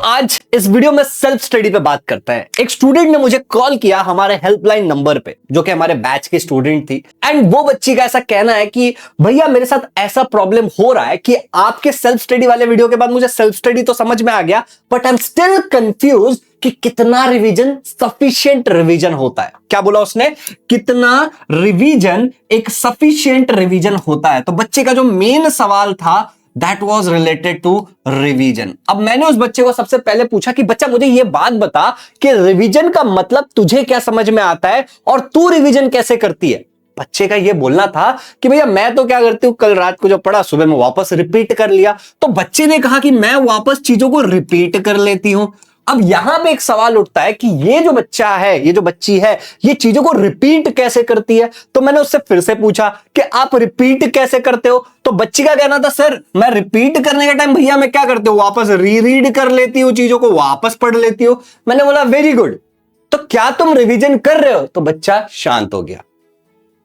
आज इस वीडियो में सेल्फ स्टडी पे बात करते हैं। एक स्टूडेंट ने मुझे कॉल किया हमारे हेल्पलाइन नंबर पे, जो कि हमारे बैच की स्टूडेंट थी। एंड वो बच्ची का ऐसा कहना है कि भैया मेरे साथ ऐसा प्रॉब्लम हो रहा है कि आपके सेल्फ स्टडी वाले वीडियो के बाद मुझे सेल्फ स्टडी तो समझ में आ गया, but I am still confuse कि कितना रिवीजन सफिशिएंट रिवीजन होता है। क्या बोला उसने? कितना रिवीजन एक सफिशिएंट रिवीजन होता है। तो बच्चे का जो मेन सवाल था that was related to revision. अब मैंने उस बच्चे को सबसे पहले पूछा कि बच्चा मुझे ये बात बता कि रिवीजन का मतलब तुझे क्या समझ में आता है और तू रिवीजन कैसे करती है। बच्चे का ये बोलना था कि भैया मैं तो क्या करती हूं, कल रात को जो पढ़ा सुबह में वापस रिपीट कर लिया। तो बच्चे ने कहा कि मैं वापस चीजों को रिपीट कर लेती हूं। अब यहां पे एक सवाल उठता है कि ये जो बच्चा है, ये जो बच्ची है, ये चीजों को रिपीट कैसे करती है। तो मैंने उससे फिर से पूछा कि आप रिपीट कैसे करते हो। तो बच्ची का कहना था सर मैं रिपीट करने के टाइम भैया मैं क्या करती हूँ, वापस रीरीड कर लेती हूँ, चीजों को वापस पढ़ लेती हूँ। मैंने बोला वेरी गुड, तो क्या तुम रिविजन कर रहे हो? तो बच्चा शांत हो गया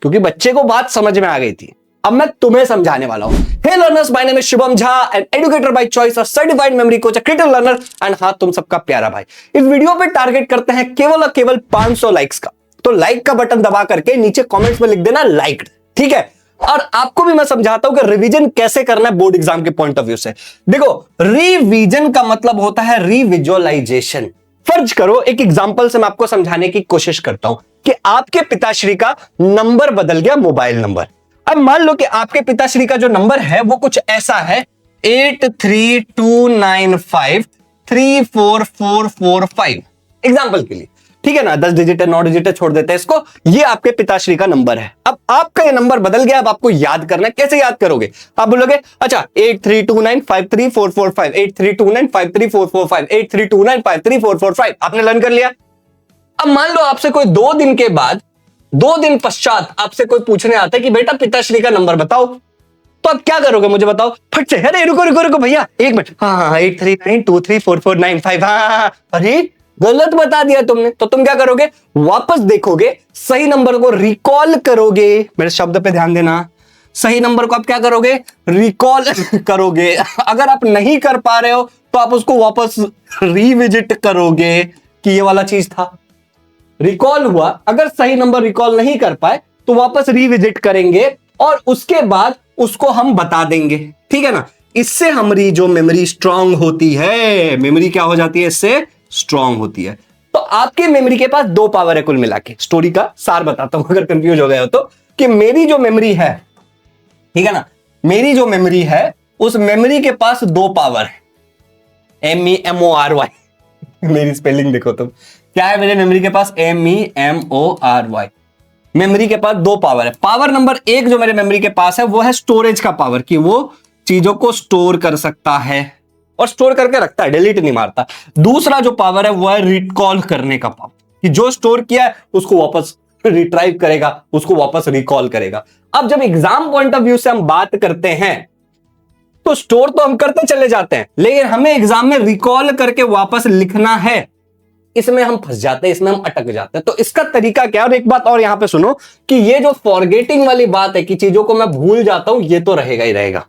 क्योंकि बच्चे को बात समझ में आ गई थी। अब मैं तुम्हें समझाने वाला हूं। Hey learners, my name is Shubham Jha, an educator by choice, a certified memory coach, a critical learner and हां तुम सबका प्यारा भाई। इस वीडियो पे टारगेट करते हैं केवल और केवल 500 लाइक्स का। तो लाइक का बटन दबा करके नीचे कमेंट्स में लिख देना लाइक्ड, ठीक है। और आपको भी मैं समझाता हूं कि रिवीजन कैसे करना है बोर्ड एग्जाम के पॉइंट ऑफ व्यू से। देखो, रिवीजन का मतलब होता है रिविजुअलाइजेशन। फर्ज करो, एक एग्जांपल से मैं आपको समझाने की कोशिश करता हूं कि आपके पिताश्री का नंबर बदल गया, मोबाइल नंबर। अब मान लो कि आपके पिताश्री का जो नंबर है वो कुछ ऐसा है 8329534445, एग्जाम्पल के लिए, ठीक है ना। 10 डिजिट है, 9 डिजिट है, छोड़ देते हैं इसको। ये आपके पिताश्री का नंबर है। अब आपका ये नंबर बदल गया, अब आपको याद करना है। कैसे याद करोगे? आप बोलोगे अच्छा 8329534445, 8329534445, 8329534445, आपने लर्न कर लिया। अब मान लो आपसे कोई 2 दिन के बाद, 2 दिन पश्चात आपसे कोई पूछने आता है कि बेटा पिताश्री का नंबर बताओ, तो आप क्या करोगे मुझे बताओ फट से? अरे रुको रुको रुको भैया, एक मिनट, हाँ 8392344495, हाँ अरे गलत बता दिया तुमने। तो तुम क्या करोगे? वापस देखोगे, सही नंबर को रिकॉल करोगे। मेरे शब्द पे ध्यान देना, सही नंबर को आप क्या करोगे? रिकॉल करोगे। अगर आप नहीं कर पा रहे हो तो आप उसको वापस रिविजिट करोगे कि ये वाला चीज था, रिकॉल हुआ। अगर सही नंबर रिकॉल नहीं कर पाए तो वापस रिविजिट करेंगे और उसके बाद उसको हम बता देंगे, ठीक है ना। इससे हमारी जो मेमोरी स्ट्रांग होती है, मेमोरी क्या हो जाती है? इससे स्ट्रांग होती है। तो आपकी मेमोरी के पास 2 पावर है कुल मिला के। स्टोरी का सार बताता हूं अगर कंफ्यूज हो गए हो तो, कि मेरी जो मेमोरी है, ठीक है ना, मेरी जो मेमोरी है उस मेमोरी के पास 2 पावर है, MEMORY। मेरी स्पेलिंग देखो तुम, क्या है मेरे मेमोरी के पास? MEMORY। मेमोरी के पास 2 पावर है। पावर नंबर 1 जो मेरे मेमोरी के पास है वो है स्टोरेज का पावर, कि वो चीजों को स्टोर कर सकता है और स्टोर करके रखता है, डिलीट नहीं मारता। दूसरा जो पावर है वो है रिकॉल करने का पावर, कि जो स्टोर किया है उसको वापस रिट्राइव करेगा, उसको वापस रिकॉल करेगा। अब जब एग्जाम पॉइंट ऑफ व्यू से हम बात करते हैं तो स्टोर तो हम करते चले जाते हैं, लेकिन हमें एग्जाम में रिकॉल करके वापस लिखना है। इसमें हम फंस जाते हैं, इसमें हम अटक जाते हैं। तो इसका तरीका क्या है? और एक बात और यहां पे सुनो कि ये जो फॉरगेटिंग वाली बात है कि चीजों को मैं भूल जाता हूं, ये तो रहेगा ही रहेगा।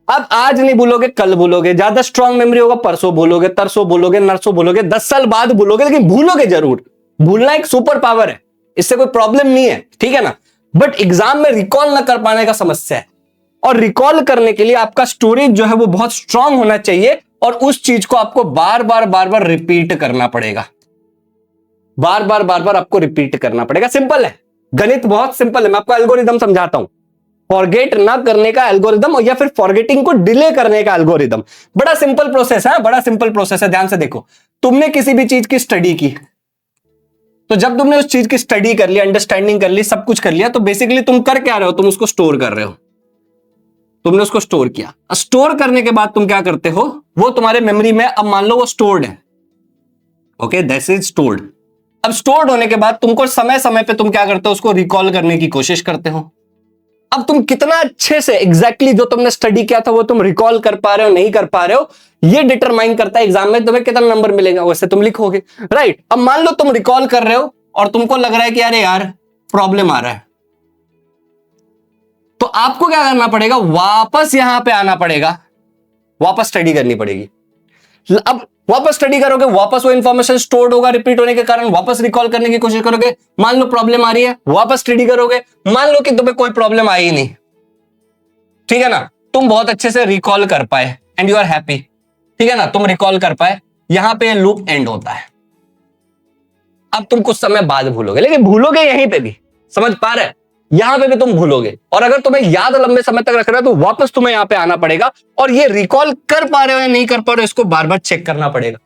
अब आज नहीं भूलोगे कल भूलोगे, ज्यादा स्ट्रांग मेमोरी होगा परसों भूलोगे, तरसों भूलोगे, नरसों भूलोगे, 10 साल बाद भूलोगे, लेकिन भूलोगे जरूर। भूलना एक सुपर पावर है, इससे कोई प्रॉब्लम नहीं है, ठीक है ना। बट एग्जाम में रिकॉल ना कर पाने का समस्या है। और रिकॉल करने के लिए आपका स्टोरेज जो है वो बहुत स्ट्रांग होना चाहिए और उस चीज को आपको बार बार रिपीट करना पड़ेगा। बार बार आपको रिपीट करना पड़ेगा। सिंपल है, गणित बहुत सिंपल है। मैं आपको एल्गोरिदम समझाता हूं, फॉरगेट ना करने का एल्गोरिदम या फिर फॉरगेटिंग को डिले करने का एल्गोरिदम। बड़ा सिंपल प्रोसेस है, बड़ा सिंपल प्रोसेस है। ध्यान से देखो, तुमने किसी भी चीज की स्टडी की, तो जब तुमने उस चीज की स्टडी कर ली, अंडरस्टैंडिंग कर ली, सब कुछ कर लिया, तो बेसिकली तुम कर क्या रहे हो? तुम उसको स्टोर कर रहे हो। तुमने उसको स्टोर किया। स्टोर करने के बाद तुम क्या करते हो? वो तुम्हारे मेमोरी में, अब मान लो वो स्टोर्ड है, ओके, दैट इज स्टोर्ड। अब स्टोर्ड होने के बाद तुमको समय समय पे तुम क्या करते हो? उसको रिकॉल करने की कोशिश करते हो। अब तुम कितना अच्छे से एग्जैक्टली जो तुमने स्टडी किया था वो तुम रिकॉल कर पा रहे हो, नहीं कर पा रहे हो, ये डिटरमाइन करता है एग्जाम में तुम्हें कितना नंबर मिलेगा, वैसे तुम लिखोगे, राइट। अब मान लो तुम रिकॉल कर रहे हो और तुमको लग रहा है कि अरे यार प्रॉब्लम आ रहा है, तो आपको क्या करना पड़ेगा? वापस यहां पे आना पड़ेगा, वापस स्टडी करनी पड़ेगी। अब वापस स्टडी करोगे, वापस वो इंफॉर्मेशन स्टोर्ड होगा, रिपीट होने के कारण वापस रिकॉल करने की कोशिश करोगे, मान लो प्रॉब्लम आ रही है, वापस स्टडी करोगे, मान लो कि तुम्हें कोई प्रॉब्लम आई ही नहीं, ठीक है ना, तुम बहुत अच्छे से रिकॉल कर पाए एंड यू आर हैप्पी, ठीक है ना, तुम रिकॉल कर पाए, यहां पे लूप एंड होता है। अब तुम कुछ समय बाद भूलोगे, लेकिन भूलोगे यहीं पे भी, समझ पा रहे, यहां पे भी तुम भूलोगे, और अगर तुम्हें याद लंबे समय तक रखना है तो वापस तुम्हें यहां पे आना पड़ेगा, और ये रिकॉल कर पा रहे हो या नहीं कर पा रहे हो इसको बार बार चेक करना पड़ेगा।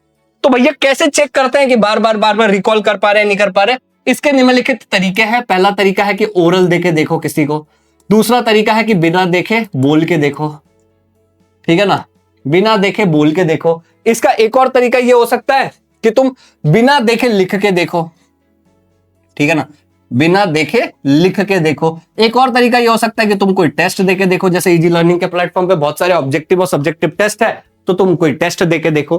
तो भैया कैसे चेक करते हैं कि बार बार रिकॉल कर पा रहे हैं नहीं कर पा रहे? इसके निम्नलिखित तरीके हैं। पहला तरीका है कि ओरल देके देखो किसी को, दूसरा तरीका है कि बिना देखे बोल के देखो, ठीक है ना, बिना देखे बोल के देखो। इसका एक और तरीका यह हो सकता है कि तुम बिना देखे लिख के देखो, ठीक है ना, बिना देखे लिख के देखो। एक और तरीका यह हो सकता है कि तुम कोई टेस्ट देके देखो, जैसे इजी लर्निंग के प्लेटफॉर्म पे बहुत सारे ऑब्जेक्टिव और सब्जेक्टिव टेस्ट है, तो तुम कोई टेस्ट देके देखो।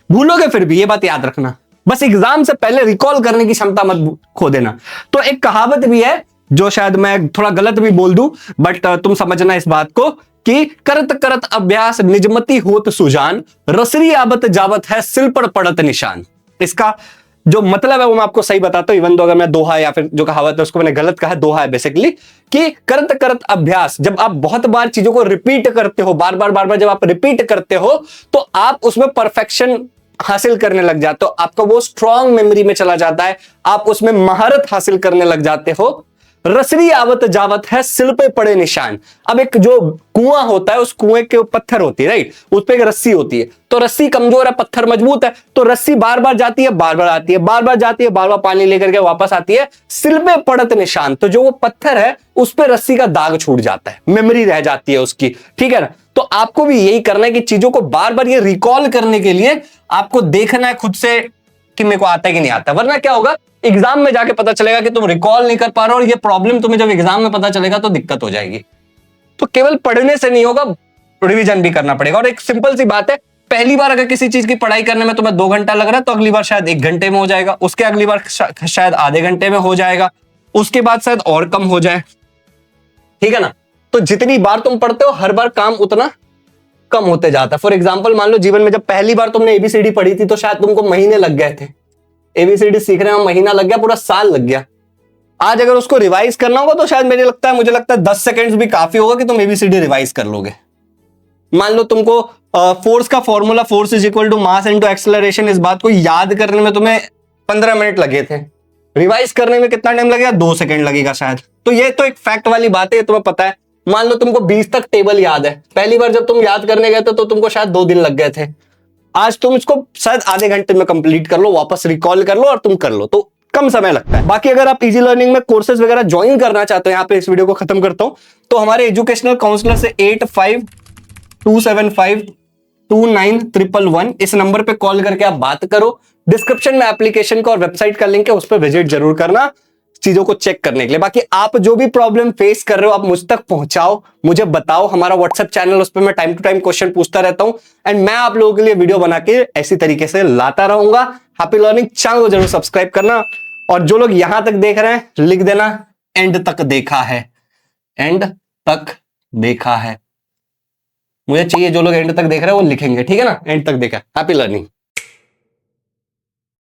भूलोगे फिर भी, ये बात याद रखना, बस एग्जाम से पहले रिकॉल करने की क्षमता मत खो देना। तो एक कहावत भी है जो शायद मैं थोड़ा गलत भी बोल दूं, बट तुम समझना इस बात को कि करत करत अभ्यास निजमती होत सुजान, रसरी आबत जावत है सिल पर पड़त निशान। इसका जो मतलब है वो मैं आपको सही बताता हूं, इवन तो अगर मैं दोहा या फिर जो कहावत है उसको मैंने गलत कहा, दोहा है बेसिकली, कि करत करत अभ्यास, जब आप बहुत बार चीजों को रिपीट करते हो, बार बार जब आप रिपीट करते हो तो आप उसमें परफेक्शन हासिल करने लग जाते हो, आपका वो स्ट्रॉन्ग मेमोरी में चला जाता है, आप उसमें महारत हासिल करने लग जाते हो। रसरी आवत जावत है सिल पे पड़े निशान। अब एक जो कुआं होता है, उस कुएं के पत्थर होती है, राइट, उस पे एक रस्सी होती है, तो रस्सी कमजोर है, पत्थर मजबूत है, तो रस्सी बार बार जाती है, बार बार आती है, बार बार जाती है, बार बार पानी लेकर के वापस आती है, सिल पे पड़त निशान, तो जो वो पत्थर है उस पे रस्सी का दाग छूट जाता है, मेमोरी रह जाती है उसकी, ठीक है ना। तो आपको भी यही करना है कि चीजों को बार बार ये रिकॉल करने के लिए आपको देखना है खुद से कि मेरे को आता है कि नहीं आता, वरना क्या होगा, एग्जाम में जाके पता चलेगा कि तुम रिकॉल नहीं कर पा रहे हो, और ये प्रॉब्लम तुम्हें जब एग्जाम में पता चलेगा तो दिक्कत हो जाएगी। तो केवल पढ़ने से नहीं होगा, रिवीजन भी करना पड़ेगा। और एक सिंपल सी बात है, पहली बार अगर किसी चीज की पढ़ाई करने में तुम्हें 2 घंटा लग रहा है तो अगली बार शायद 1 घंटे में हो जाएगा, उसके अगली बार शायद आधे घंटे में हो जाएगा, उसके बाद शायद और कम हो जाए, ठीक है ना। तो जितनी बार तुम पढ़ते हो हर बार काम उतना कम होते जाता है। फॉर एग्जाम्पल मान लो जीवन में जब पहली बार तुमने एबीसीडी पढ़ी थी तो शायद तुमको महीने लग गए थे, एबीसीडी सीखने में महीना लग गया, पूरा साल लग गया। आज अगर उसको रिवाइज करना होगा तो शायद मुझे लगता है 10 सेकंड्स भी काफी होगा कि तुम एबीसीडी रिवाइज कर लोगे। मान लो तुमको फोर्स का formula, force is equal to mass into acceleration, इस बात को याद करने में तुम्हें 15 मिनट लगे थे, रिवाइज करने में कितना टाइम लगेगा, 2 सेकंड लगेगा शायद। तो ये तो एक फैक्ट वाली बात है, तुम्हें पता है। मान लो तुमको 20 तक टेबल याद है, पहली बार जब तुम याद करने गए थे तो तुमको शायद 2 दिन लग गए थे, आज तुम इसको शायद आधे घंटे में कंप्लीट कर लो, वापस रिकॉल कर लो और तुम कर लो, तो कम समय लगता है। बाकी अगर आप इजी लर्निंग में कोर्सेज वगैरह ज्वाइन करना चाहते हो, यहाँ पे इस वीडियो को खत्म करता हूं, तो हमारे एजुकेशनल काउंसलर से 8527529111 इस नंबर पे कॉल करके आप बात करो। डिस्क्रिप्शन में एप्लीकेशन का और वेबसाइट का लिंक है, उस पर विजिट जरूर करना चीजों को चेक करने के लिए। बाकी आप जो भी प्रॉब्लम फेस कर रहे हो आप मुझ तक पहुंचाओ, मुझे बताओ, हमारा व्हाट्सएप चैनल, उस पर मैं टाइम टू टाइम क्वेश्चन पूछता रहता हूं, एंड मैं आप लोगों के लिए वीडियो बना के ऐसी तरीके से लाता रहूंगा। हैप्पी लर्निंग चैनल को जरूर सब्सक्राइब करना, और जो लोग यहां तक देख रहे हैं लिख देना एंड तक देखा है, एंड तक देखा है। मुझे चाहिए जो लोग एंड तक देख रहे हैं वो लिखेंगे, ठीक है ना, एंड तक देखा। Happy learning.